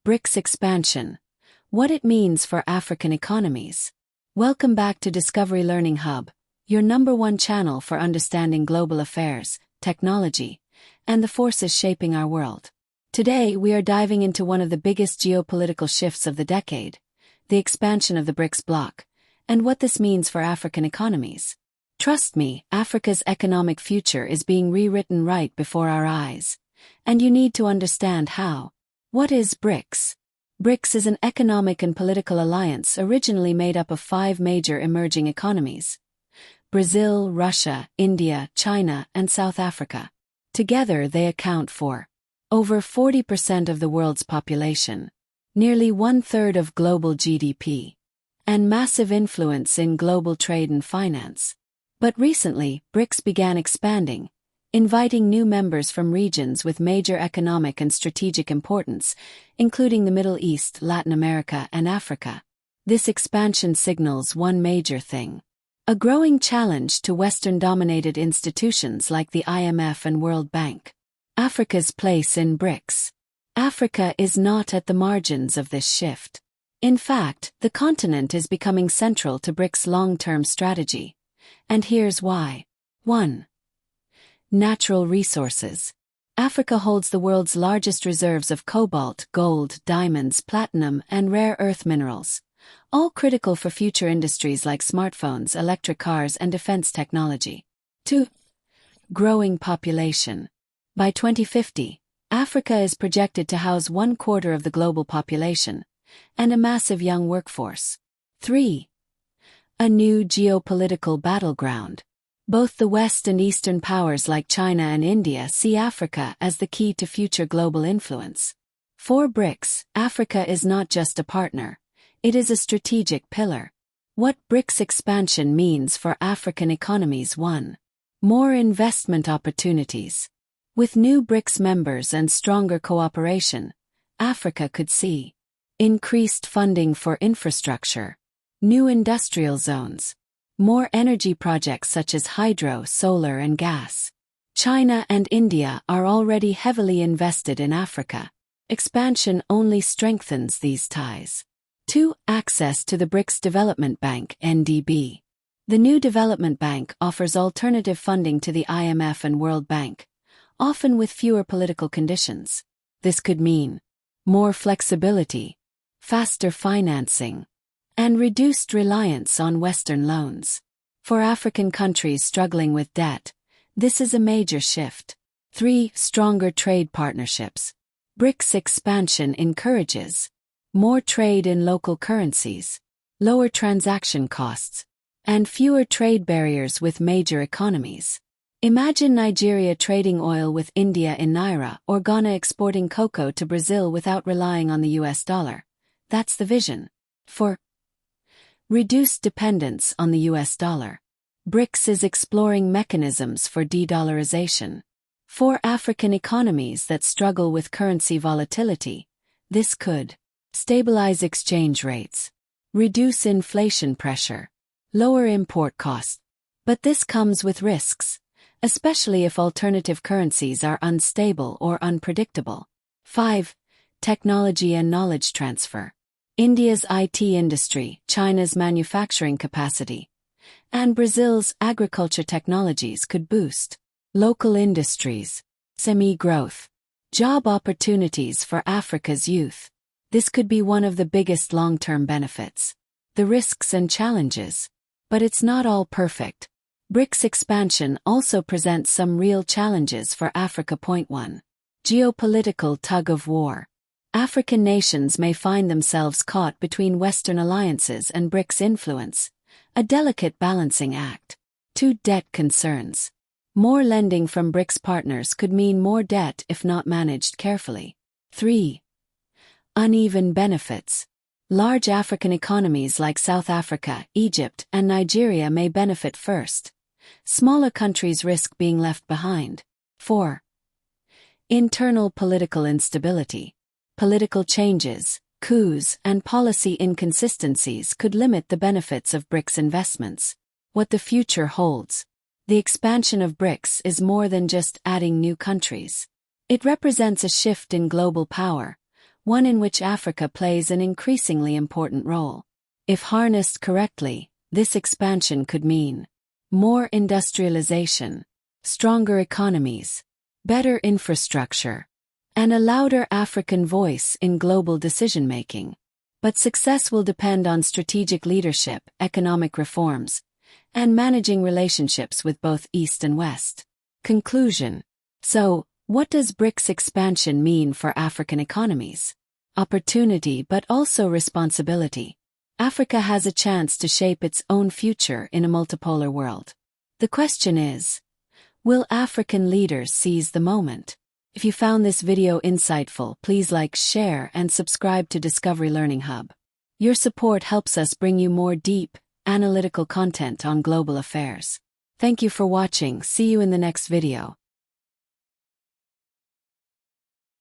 BRICS expansion. What it means for African economies. Welcome back to Discovery Learning Hub, your #1 channel for understanding global affairs, technology, and the forces shaping our world. Today we are diving into one of the biggest geopolitical shifts of the decade, the expansion of the BRICS bloc, and what this means for African economies. Trust me, Africa's economic future is being rewritten right before our eyes, and you need to understand how. What is BRICS? BRICS is an economic and political alliance originally made up of 5 major emerging economies: Brazil, Russia, India, China, and South Africa. Together they account for over 40% of the world's population, nearly 1/3 of global GDP, and massive influence in global trade and finance. But recently, BRICS began expanding, inviting new members from regions with major economic and strategic importance, including the Middle East, Latin America, and Africa. This expansion signals one major thing: a growing challenge to Western-dominated institutions like the IMF and World Bank. Africa's place in BRICS. Africa is not at the margins of this shift. In fact, the continent is becoming central to BRICS' long-term strategy. And here's why. 1. Natural resources. Africa holds the world's largest reserves of cobalt, gold, diamonds, platinum, and rare earth minerals, all critical for future industries like smartphones, electric cars, and defense technology. 2. Growing population. By 2050, Africa is projected to house 1/4 of the global population, and a massive young workforce. 3. A new geopolitical battleground. Both the West and Eastern powers like China and India see Africa as the key to future global influence. For BRICS, Africa is not just a partner, it is a strategic pillar. What BRICS expansion means for African economies. 1. More investment opportunities. With new BRICS members and stronger cooperation, Africa could see increased funding for infrastructure, new industrial zones, more energy projects such as hydro, solar, and gas. China and India are already heavily invested in Africa. Expansion only strengthens these ties. 2. Access to the BRICS Development Bank (NDB). The new development bank offers alternative funding to the IMF and World Bank, often with fewer political conditions. This could mean more flexibility, faster financing, and reduced reliance on Western loans. For African countries struggling with debt, this is a major shift. 3. Stronger trade partnerships. BRICS expansion encourages more trade in local currencies, lower transaction costs, and fewer trade barriers with major economies. Imagine Nigeria trading oil with India in Naira, or Ghana exporting cocoa to Brazil without relying on the US dollar. That's the vision. 4. Reduced dependence on the US dollar. BRICS is exploring mechanisms for de-dollarization. For African economies that struggle with currency volatility, this could stabilize exchange rates, reduce inflation pressure, lower import costs. But this comes with risks, especially if alternative currencies are unstable or unpredictable. 5. Technology and knowledge transfer. India's IT industry, China's manufacturing capacity, and Brazil's agriculture technologies could boost local industries, SME growth, job opportunities for Africa's youth. This could be one of the biggest long-term benefits. The risks and challenges. But it's not all perfect. BRICS expansion also presents some real challenges for Africa. 1. Geopolitical tug-of-war. African nations may find themselves caught between Western alliances and BRICS influence, a delicate balancing act. 2. Debt concerns. More lending from BRICS partners could mean more debt if not managed carefully. 3. Uneven benefits. Large African economies like South Africa, Egypt, and Nigeria may benefit first. Smaller countries risk being left behind. 4. Internal political instability. Political changes, coups, and policy inconsistencies could limit the benefits of BRICS investments. What the future holds. The expansion of BRICS is more than just adding new countries. It represents a shift in global power, one in which Africa plays an increasingly important role. If harnessed correctly, this expansion could mean more industrialization, stronger economies, better infrastructure, and a louder African voice in global decision-making. But success will depend on strategic leadership, economic reforms, and managing relationships with both East and West. Conclusion. So, what does BRICS expansion mean for African economies? Opportunity but also responsibility. Africa has a chance to shape its own future in a multipolar world. The question is, will African leaders seize the moment? If you found this video insightful, please like, share, and subscribe to Discovery Learning Hub. Your support helps us bring you more deep, analytical content on global affairs. Thank you for watching. See you in the next video.